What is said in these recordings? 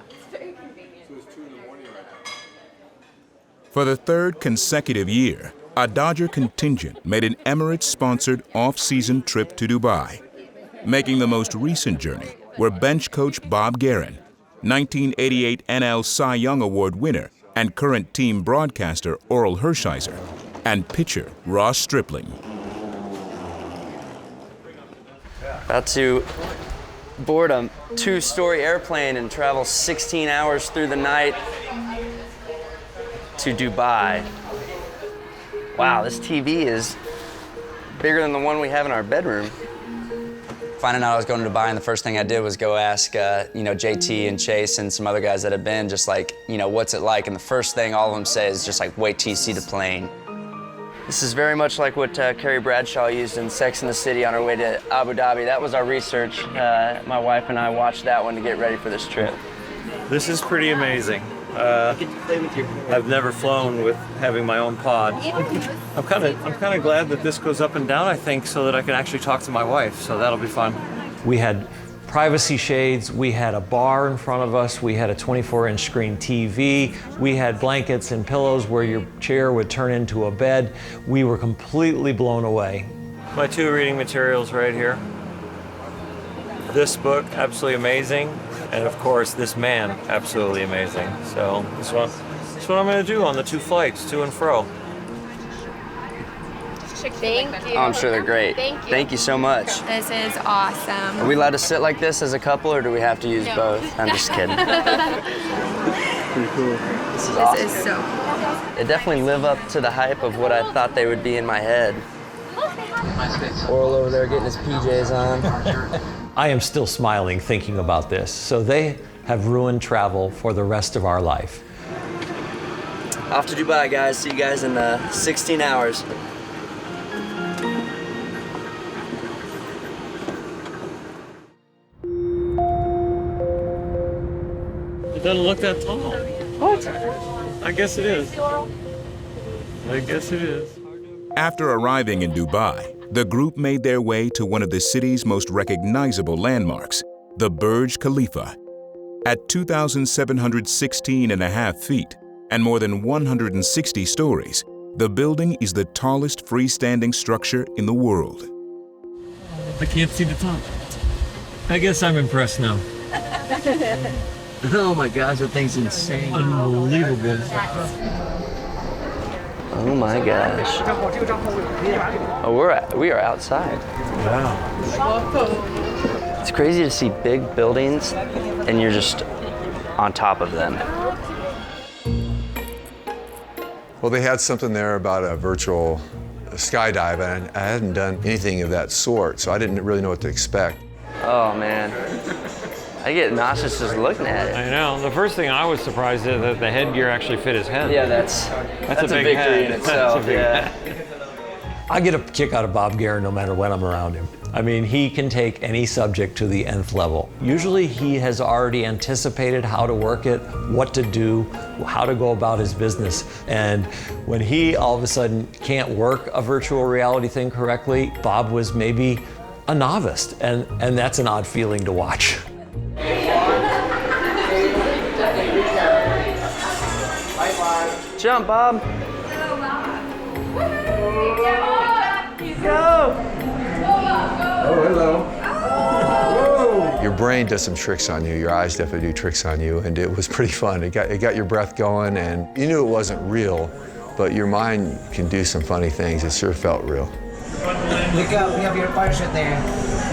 It's very convenient. So it's 2 in the morning right now. For the third consecutive year, a Dodger contingent made an Emirates-sponsored off-season trip to Dubai. Making the most recent journey were bench coach Bob Garin, 1988 NL Cy Young Award winner and current team broadcaster Orel Hershiser, and pitcher Ross Stripling. About to board a 2-story airplane and travel 16 hours through the night to Dubai. Wow, this TV is bigger than the one we have in our bedroom. Finding out I was going to Dubai, and the first thing I did was go ask, JT and Chase and some other guys that had been, just like, what's it like? And the first thing all of them say is just like, wait till you see the plane. This is very much like what Carrie Bradshaw used in Sex and the City on her way to Abu Dhabi. That was our research. My wife and I watched that one to get ready for this trip. This is pretty amazing. I've never flown with having my own pod. I'm kind of glad that this goes up and down, I think, so that I can actually talk to my wife, so that'll be fun. We had privacy shades, we had a bar in front of us, we had a 24-inch screen TV, we had blankets and pillows where your chair would turn into a bed. We were completely blown away. My 2 reading materials right here. This book, absolutely amazing. And of course, this man, absolutely amazing. So this what I'm going to do on the 2 flights, to and fro. Thank you. Oh, I'm sure they're great. Thank you. Thank you so much. This is awesome. Are we allowed to sit like this as a couple, or do we have to use both? I'm just kidding. Pretty cool. This is awesome. This is so cool. It definitely live up to the hype of what I thought they would be in my head. Orel over there getting his PJs on. I am still smiling thinking about this. So they have ruined travel for the rest of our life. Off to Dubai, guys. See you guys in 16 hours. It doesn't look that tall. What? I guess it is. I guess it is. After arriving in Dubai, the group made their way to one of the city's most recognizable landmarks, the Burj Khalifa. At 2,716.5 feet and more than 160 stories, the building is the tallest freestanding structure in the world. I can't see the top. I guess I'm impressed now. Oh my gosh, that thing's insane. Unbelievable. Oh my gosh. Oh, we are outside. Wow. It's crazy to see big buildings and you're just on top of them. Well, they had something there about a virtual skydive, and I hadn't done anything of that sort, so I didn't really know what to expect. Oh man. I get nauseous just looking at it. I know. The first thing I was surprised is that the headgear actually fit his head. Yeah, that's a big victory in head. itself. Yeah. I get a kick out of Bob Garin no matter when I'm around him. I mean, he can take any subject to the nth level. Usually he has already anticipated how to work it, what to do, how to go about his business. And when he all of a sudden can't work a virtual reality thing correctly, Bob was maybe a novice, and that's an odd feeling to watch. Jump, Bob. Go. Oh, hello. Whoa. Your brain does some tricks on you. Your eyes definitely do tricks on you, and it was pretty fun. It got your breath going, and you knew it wasn't real, but your mind can do some funny things. It sure felt real. Look up, you have your parachute there.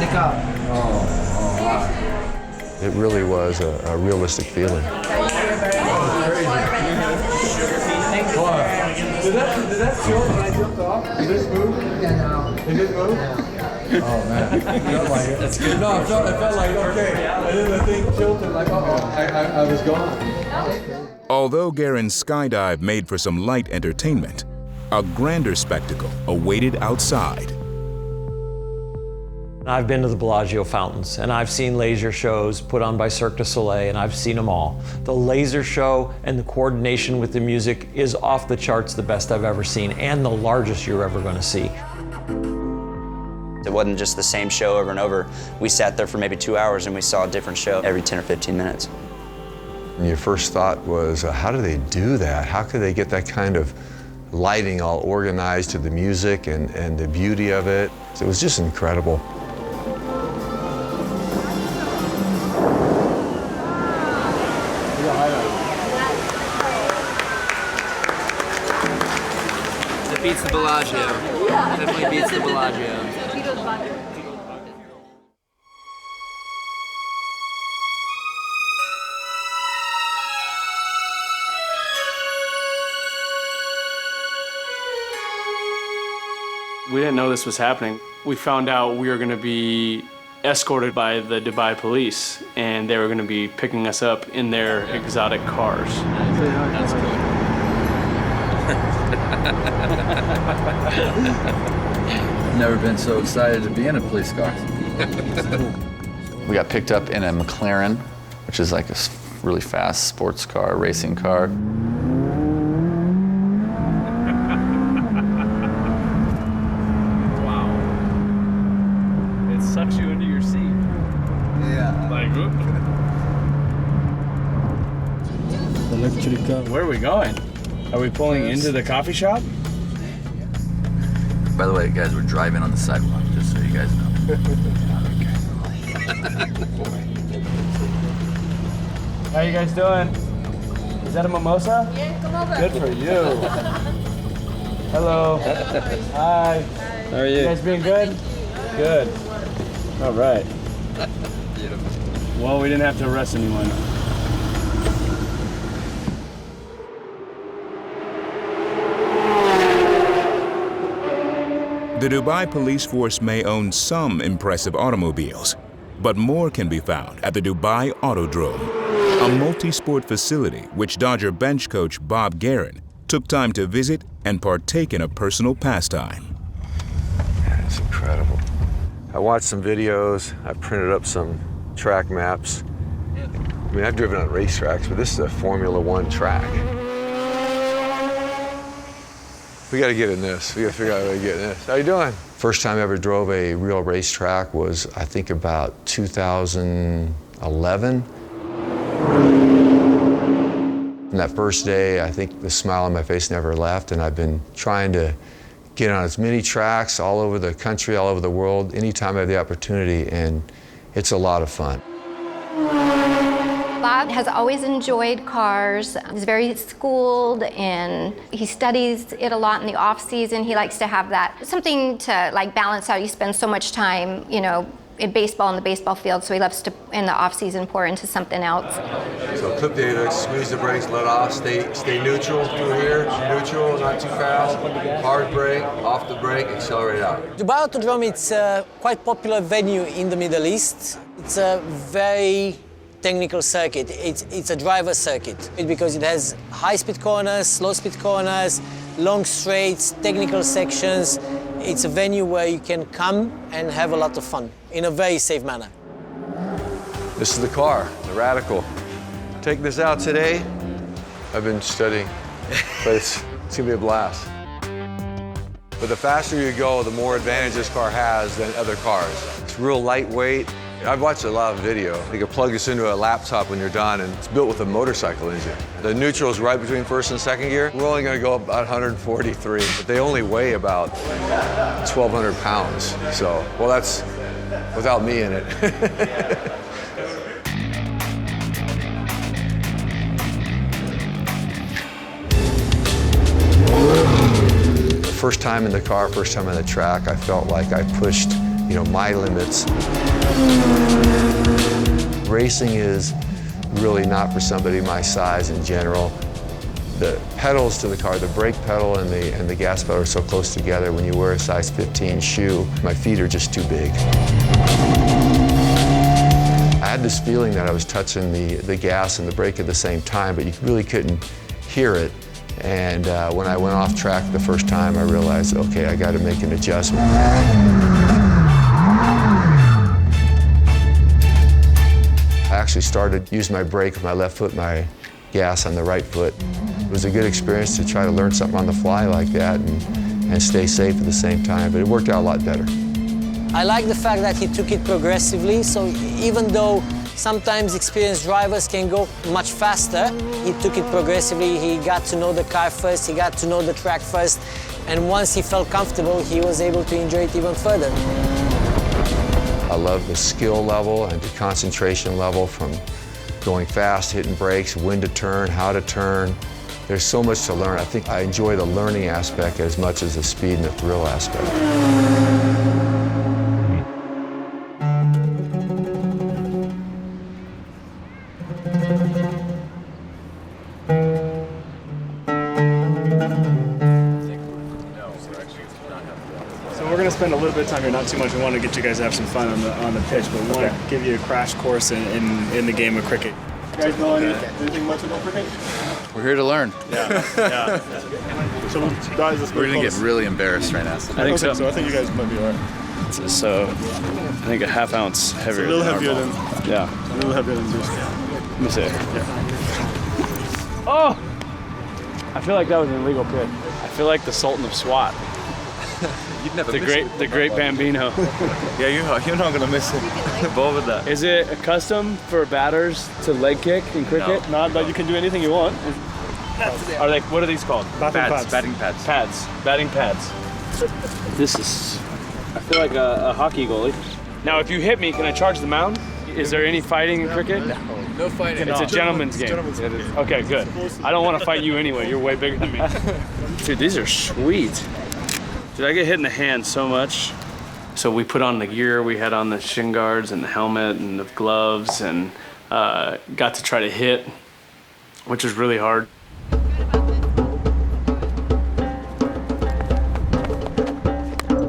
Look up. Oh, wow. It really was a realistic feeling. Did that feel when I jumped off? Did this move? Yeah, no. It didn't move? Oh man, that's good. No, it felt like okay, and then the thing tilted like I was gone. Although Garin's skydive made for some light entertainment, a grander spectacle awaited outside. I've been to the Bellagio fountains, and I've seen laser shows put on by Cirque du Soleil, and I've seen them all. The laser show and the coordination with the music is off the charts, the best I've ever seen, and the largest you're ever going to see. It wasn't just the same show over and over. We sat there for maybe 2 hours and we saw a different show every 10 or 15 minutes. And your first thought was, how do they do that? How could they get that kind of lighting all organized to the music and the beauty of it? It was just incredible. It beats the Bellagio. Definitely beats the Bellagio. We didn't know this was happening. We found out we were going to be escorted by the Dubai police, and they were going to be picking us up in their exotic cars. That's cool. Never been so excited to be in a police car. We got picked up in a McLaren, which is like a really fast sports car, racing car. Wow. It sucks you into your seat. Yeah. Like, where are we going? Are we pulling into the coffee shop? By the way, guys, we're driving on the sidewalk, just so you guys know. How you guys doing? Is that a mimosa? Yeah, come over. Good for you. Hello. Hi. How are you? You guys being good? Good. All right. Well, we didn't have to arrest anyone. The Dubai police force may own some impressive automobiles, but more can be found at the Dubai Autodrome, a multi-sport facility which Dodger bench coach Bob Garin took time to visit and partake in a personal pastime. It's incredible. I watched some videos, I printed up some track maps. I mean, I've driven on racetracks, but this is a Formula One track. We gotta get in this. We gotta figure out how to get in this. How you doing? First time I ever drove a real racetrack was, I think, about 2011. And that first day, I think the smile on my face never left, and I've been trying to get on as many tracks all over the country, all over the world, anytime I have the opportunity, and it's a lot of fun. Bob has always enjoyed cars. He's very schooled and he studies it a lot in the off season. He likes to have that, something to like balance out. He spends so much time, you know, in baseball, in the baseball field, so he loves to, in the off season, pour into something else. So clip data, squeeze the brakes, let off, stay neutral through here, neutral, not too fast, hard brake, off the brake, accelerate out. Dubai Autodrome, it's a quite popular venue in the Middle East. It's a very technical circuit. It's a driver circuit because it has high-speed corners, slow-speed corners, long straights, technical sections. It's a venue where you can come and have a lot of fun in a very safe manner. This is the car, the Radical. Take this out today. I've been studying, but it's gonna be a blast. But the faster you go, the more advantage this car has than other cars. It's real lightweight. I've watched a lot of video. You can plug this into a laptop when you're done, and it's built with a motorcycle engine. The neutral is right between first and second gear. We're only gonna go about 143, but they only weigh about 1,200 pounds. So, well, that's without me in it. First time in the car, first time on the track, I felt like I pushed, you know, my limits. Racing is really not for somebody my size in general. The pedals to the car, the brake pedal and the gas pedal are so close together. When you wear a size 15 shoe, my feet are just too big. I had this feeling that I was touching the gas and the brake at the same time, but you really couldn't hear it. And when I went off track the first time, I realized, okay, I got to make an adjustment. I actually started using my brake with my left foot, my gas on the right foot. It was a good experience to try to learn something on the fly like that and stay safe at the same time, but it worked out a lot better. I like the fact that he took it progressively, so even though Sometimes experienced drivers can go much faster. He took it progressively. He got to know the car first. He got to know the track first. And once he felt comfortable, he was able to enjoy it even further. I love the skill level and the concentration level from going fast, hitting brakes, when to turn, how to turn. There's so much to learn. I think I enjoy the learning aspect as much as the speed and the thrill aspect. So we're going to spend a little bit of time here, not too much. We want to get you guys to have some fun on the pitch, but we want to give you a crash course in the game of cricket. You guys know anything much about cricket? We're here to learn. Yeah. So guys, let's We're going to get really embarrassed right now. I think so. So I think you guys might be all right. So I think a half ounce heavier. It's a little heavier than than. Yeah. A little heavier than this. Let me see. Yeah. Oh! I feel like that was an illegal pitch. I feel like the Sultan of SWAT. You'd never the great Bambino. Yeah, you're not going to miss the ball with that. Is it a custom for batters to leg kick in cricket? No, but you can do anything you want. Are they? What are these called? Batting pads. Batting pads. This is. I feel like a hockey goalie. Now, if you hit me, can I charge the mound? Is there any fighting in cricket? No fighting. It's a gentleman's game. Okay, good. I don't want to fight you anyway. You're way bigger than me. Dude, these are sweet. Dude, I get hit in the hand so much. So we put on the gear. We had on the shin guards and the helmet and the gloves and got to try to hit, which was really hard.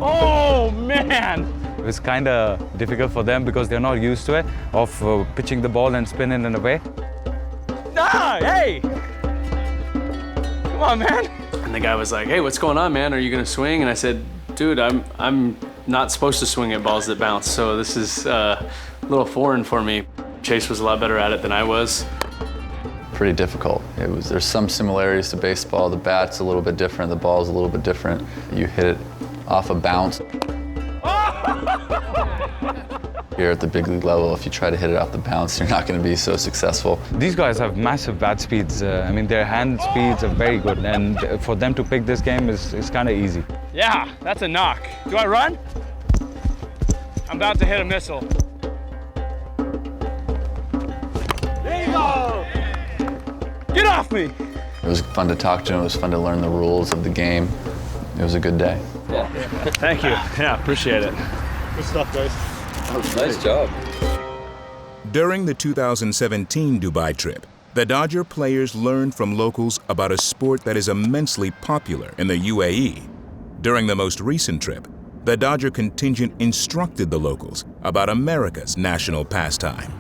Oh, man! It's kind of difficult for them because they're not used to it, of pitching the ball and spinning in a way. Nah, hey! Come on, man. And the guy was like, hey, what's going on, man? Are you gonna swing? And I said, dude, I'm not supposed to swing at balls that bounce, so this is a little foreign for me. Chase was a lot better at it than I was. Pretty difficult. There's some similarities to baseball. The bat's a little bit different, the ball's a little bit different. You hit it off a bounce. Here at the big league level, if you try to hit it off the bounce, you're not going to be so successful. These guys have massive bat speeds. I mean, their hand speeds are very good, and for them to pick this game is kind of easy. Yeah, that's a knock. Do I run? I'm about to hit a missile. There you go! Get off me! It was fun to talk to him. It was fun to learn the rules of the game. It was a good day. Yeah. Thank you. Yeah, appreciate it. Good stuff, guys. Nice job. During the 2017 Dubai trip, the Dodger players learned from locals about a sport that is immensely popular in the UAE. During the most recent trip, the Dodger contingent instructed the locals about America's national pastime.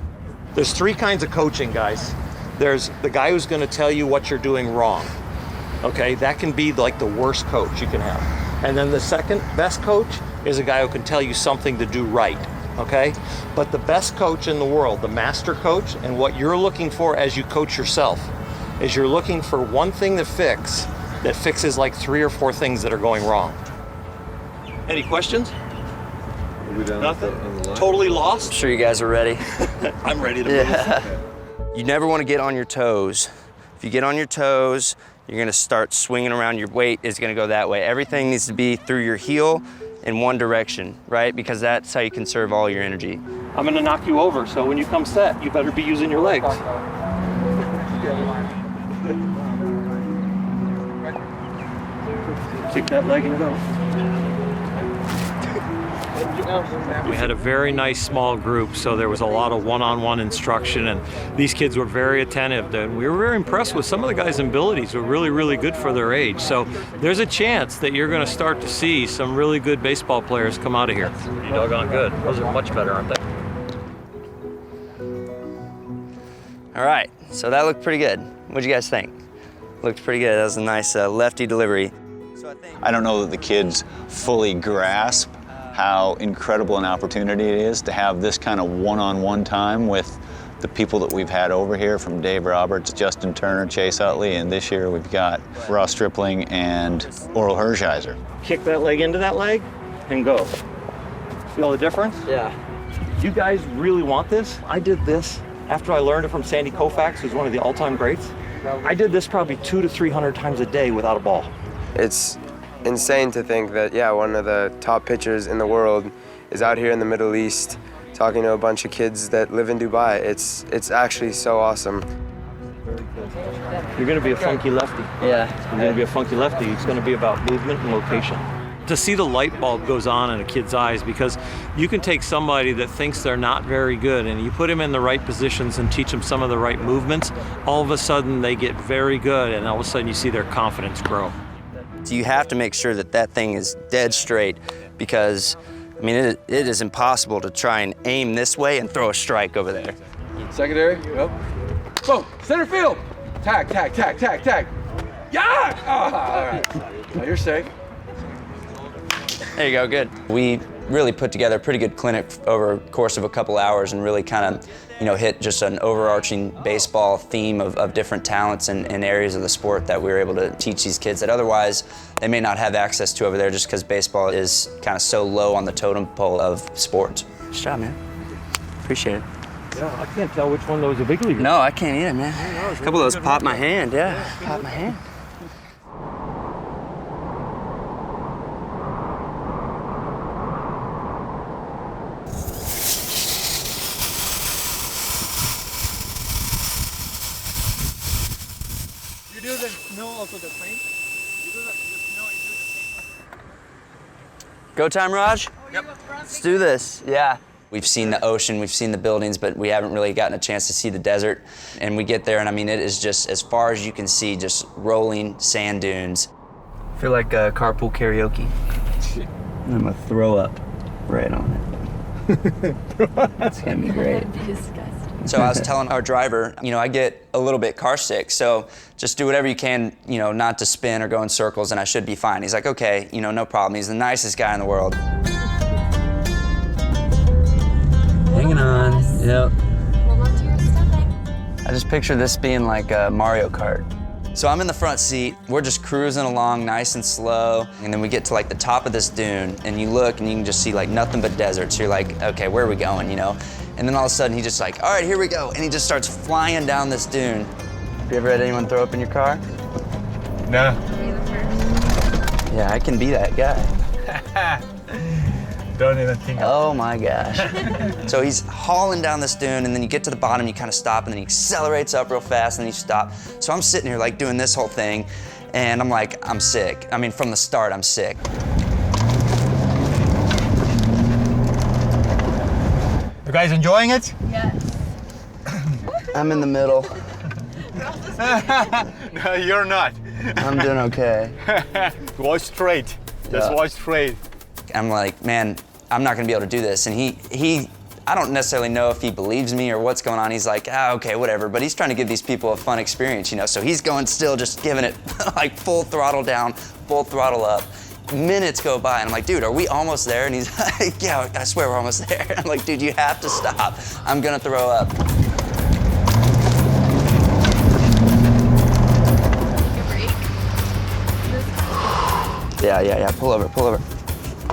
There's three kinds of coaching, guys. There's the guy who's going to tell you what you're doing wrong. Okay, that can be like the worst coach you can have. And then the second best coach is a guy who can tell you something to do right. Okay, but the best coach in the world, the master coach, and what you're looking for as you coach yourself, is you're looking for one thing to fix that fixes like 3 or 4 things that are going wrong. Any questions? Nothing? Totally lost? I'm sure you guys are ready. I'm ready to move. You never want to get on your toes. If you get on your toes, you're going to start swinging around. Your weight is going to go that way. Everything needs to be through your heel in one direction, right? Because that's how you conserve all your energy. I'm going to knock you over, so when you come set, you better be using your legs. Kick that leg and go. We had a very nice small group, so there was a lot of one-on-one instruction, and these kids were very attentive. And we were very impressed with some of the guys' abilities. Were really, really good for their age. So there's a chance that you're going to start to see some really good baseball players come out of here. Pretty doggone good. Those are much better, aren't they? All right, so that looked pretty good. What'd you guys think? Looked pretty good. That was a nice lefty delivery. I don't know that the kids fully grasp how incredible an opportunity it is to have this kind of one-on-one time with the people that we've had over here, from Dave Roberts, Justin Turner, Chase Utley, and this year we've got Ross Stripling and Oral Hershiser. Kick that leg into that leg and go. Feel the difference? Yeah. You guys really want this? I did this after I learned it from Sandy Koufax, who's one of the all-time greats. I did this probably 200 to 300 times a day without a ball. It's insane to think that, yeah, one of the top pitchers in the world is out here in the Middle East talking to a bunch of kids that live in Dubai. It's actually so awesome. You're going to be a funky lefty. Yeah. You're going to be a funky lefty. It's going to be about movement and location. To see the light bulb goes on in a kid's eyes, because you can take somebody that thinks they're not very good and you put them in the right positions and teach them some of the right movements, all of a sudden they get very good, and all of a sudden you see their confidence grow. So you have to make sure that that thing is dead straight, because I mean, it is impossible to try and aim this way and throw a strike over there. Secondary, yep. Boom, center field. Tag, tag, tag, tag, tag. Yeah! Oh, all right. Now you're safe. There you go, good. We really put together a pretty good clinic over the course of a couple hours and really kind of, hit just an overarching baseball theme of different talents and areas of the sport that we were able to teach these kids that otherwise they may not have access to over there, just because baseball is kind of so low on the totem pole of sports. Good job, man. Appreciate it. Yeah, I can't tell which one of those are big leaguers. No, I can't either, man. A couple of those popped my hand, yeah. Popped my hand. You do the snow also the same? You do the snow, you do the same? Go time, Raj? Yep. Let's do this, yeah. We've seen the ocean, we've seen the buildings, but we haven't really gotten a chance to see the desert. And we get there, and I mean, it is just, as far as you can see, just rolling sand dunes. I feel like carpool karaoke. I'm gonna throw up right on it. It's gonna be great. So I was telling our driver, I get a little bit car sick, so just do whatever you can, not to spin or go in circles, and I should be fine. He's like, okay, no problem. He's the nicest guy in the world. Hanging on, yep. I just picture this being like a Mario Kart. So I'm in the front seat, we're just cruising along nice and slow, and then we get to like the top of this dune, and you look and you can just see like nothing but desert. So you're like, okay, where are we going, And then all of a sudden he just like, all right, here we go. And he just starts flying down this dune. Have you ever had anyone throw up in your car? No. Yeah, I can be that guy. Don't even think. Oh my gosh. So he's hauling down this dune, and then you get to the bottom, you kind of stop, and then he accelerates up real fast, and then you stop. So I'm sitting here like doing this whole thing, and I'm like, I'm sick. I mean, from the start, I'm sick. You guys enjoying it? Yes. I'm in the middle. No, you're not. I'm doing okay. Watch straight. Just watch straight. I'm like, man, I'm not gonna be able to do this. And he I don't necessarily know if he believes me or what's going on. He's like, okay, whatever. But he's trying to give these people a fun experience, So he's going still, just giving it like full throttle down, full throttle up. Minutes go by, and I'm like, dude, are we almost there? And he's like, yeah, I swear we're almost there. I'm like, dude, you have to stop. I'm gonna throw up. Yeah, pull over.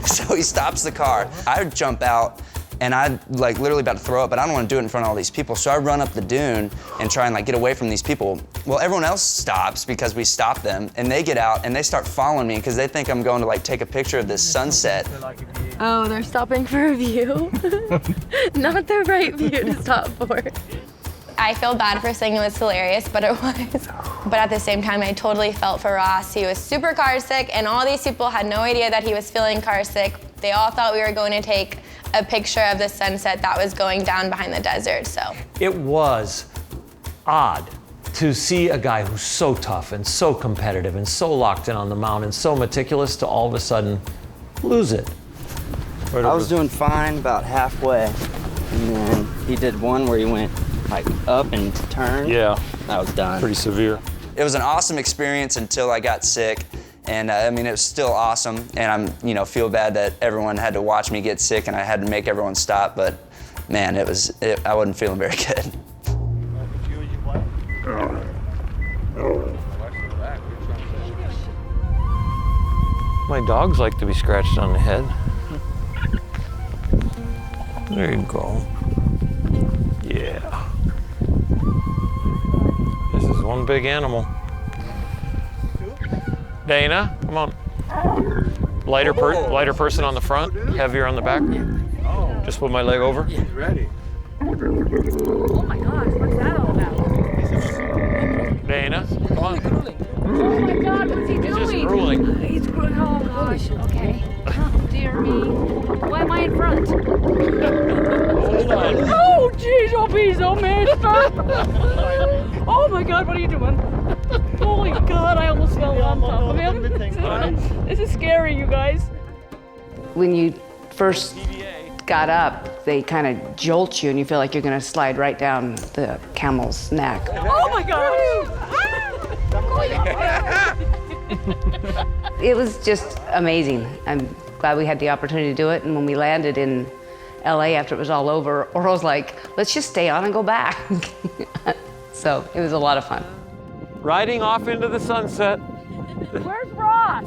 So he stops the car. I jump out, and I'm like literally about to throw up, but I don't want to do it in front of all these people. So I run up the dune and try and like get away from these people. Well, everyone else stops because we stopped them, and they get out and they start following me because they think I'm going to like take a picture of this sunset. Oh, they're stopping for a view. Not the right view to stop for. I feel bad for saying it was hilarious, but it was. But at the same time, I totally felt for Ross. He was super car sick, and all these people had no idea that he was feeling car sick. They all thought we were going to take a picture of the sunset that was going down behind the desert, so. It was odd to see a guy who's so tough and so competitive and so locked in on the mound and so meticulous to all of a sudden lose it. I was doing fine about halfway, and then he did one where he went like up and turned. Yeah. I was done. Pretty severe. It was an awesome experience until I got sick. And I mean, it was still awesome. And I'm, feel bad that everyone had to watch me get sick and I had to make everyone stop. But man, I wasn't feeling very good. My dogs like to be scratched on the head. There you go. Yeah. This is one big animal. Dana, come on. Lighter person on the front, heavier on the back. Just put my leg over. Ready. Oh my gosh, what's that all about? Dana, come on. Oh my God, what's he doing? He's just drooling. He's drooling. Oh gosh, okay. Oh dear me. Why am I in front? Oh jeez, oh bees, oh man. Oh my God, what are you doing? Holy God, I almost fell on top of him. This is scary, you guys. When you first got up, they kind of jolt you and you feel like you're going to slide right down the camel's neck. Oh my God. It was just amazing. I'm glad we had the opportunity to do it. And when we landed in LA after it was all over, Orioles like, let's just stay on and go back. So it was a lot of fun. Riding off into the sunset. Where's Ross?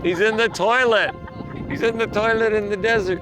He's in the toilet. He's in the toilet in the desert.